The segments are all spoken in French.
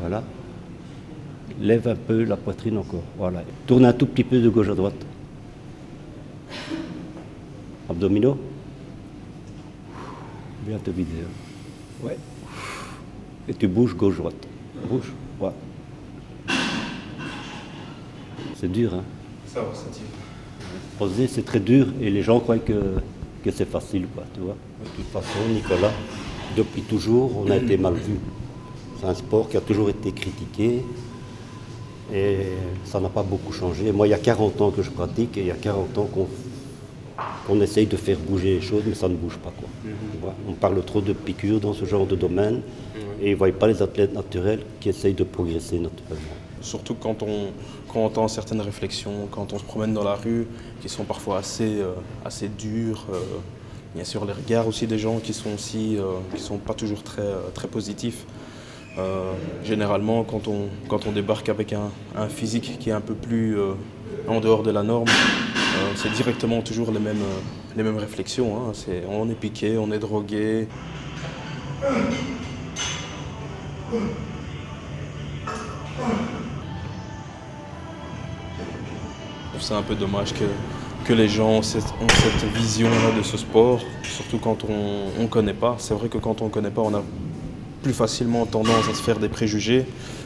Voilà. Lève un peu la poitrine encore. Voilà. Tourne un tout petit peu de gauche à droite. Abdominaux. Bien te vider. Ouais. Et tu bouges gauche-droite. Bouge. Ouais. C'est dur, hein. Ça va, ça tire. Poser, c'est très dur et les gens croient que c'est facile, quoi, tu vois. De toute façon, Nicolas, depuis toujours, on a été mal vu. C'est un sport qui a toujours été critiqué et ça n'a pas beaucoup changé. Moi, il y a 40 ans que je pratique et il y a 40 ans qu'on essaye de faire bouger les choses, mais ça ne bouge pas, quoi. Tu vois, on parle trop de piqûres dans ce genre de domaine et ils ne voient pas les athlètes naturels qui essayent de progresser naturellement. Surtout quand on entend certaines réflexions, quand on se promène dans la rue, qui sont parfois assez dures. Bien sûr, les regards aussi des gens qui sont pas toujours très positifs. Généralement, quand on débarque avec un physique qui est un peu plus en dehors de la norme, c'est directement toujours les mêmes réflexions. Hein. On est piqué, on est drogué. C'est un peu dommage que les gens ont cette vision-là de ce sport, surtout quand on ne connaît pas. C'est vrai que quand on ne connaît pas, on a plus facilement tendance à se faire des préjugés,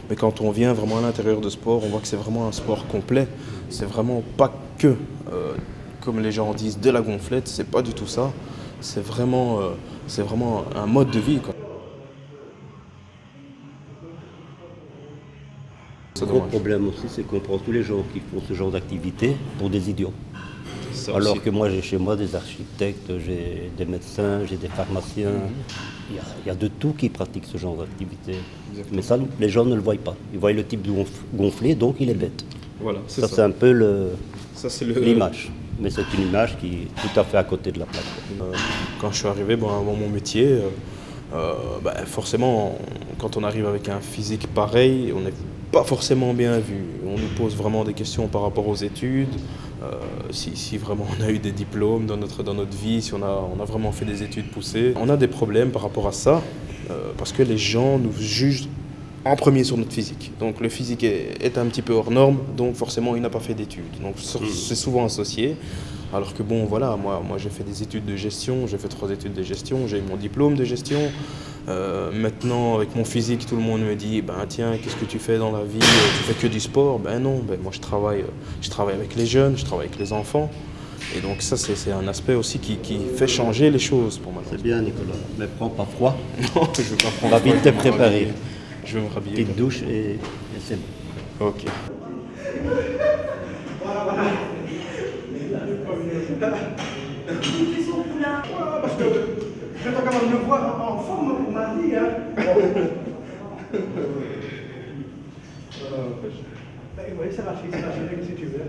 mais quand on vient vraiment à l'intérieur de sport, on voit que c'est vraiment un sport complet. C'est vraiment pas que, comme les gens disent, de la gonflette, c'est pas du tout ça. C'est vraiment un mode de vie, quoi. Le gros problème aussi, c'est qu'on prend tous les gens qui font ce genre d'activité pour des idiots. Ça Alors aussi. que moi, j'ai chez moi des architectes, j'ai des médecins, j'ai des pharmaciens. Il y a de tout qui pratiquent ce genre d'activité. Exactement. Mais ça, les gens ne le voient pas. Ils voient le type gonflé, donc il est bête. Voilà, c'est Ça, ça. c'est un peu Ça, c'est l'image. Mais c'est une image qui est tout à fait à côté de la plaque. Quand je suis arrivé dans mon métier, forcément, quand on arrive avec un physique pareil, on n'est pas forcément bien vu. On nous pose vraiment des questions par rapport aux études, si vraiment on a eu des diplômes dans notre vie, si on a vraiment fait des études poussées. On a des problèmes par rapport à ça, parce que les gens nous jugent en premier sur notre physique. Donc le physique est un petit peu hors norme, donc forcément il n'a pas fait d'études. Donc c'est souvent associé. Alors que bon, voilà, moi j'ai fait des études de gestion, j'ai fait 3 études de gestion, j'ai eu mon diplôme de gestion. Maintenant, avec mon physique, tout le monde me dit, ben tiens, qu'est-ce que tu fais dans la vie? Tu fais que du sport? Ben non, moi je travaille avec les jeunes, je travaille avec les enfants. Et donc ça, c'est un aspect aussi qui fait changer les choses pour moi. C'est bien, Nicolas. Mais prends pas froid. Non, je veux pas On prendre va vite te froid, je vais me préparer. rhabiller. Je vais me rhabiller. Petite douche et c'est bon. Ok. Parce que j'attends quand même de me voir en forme pour mardi. Hein. Oui, ça va, si tu veux.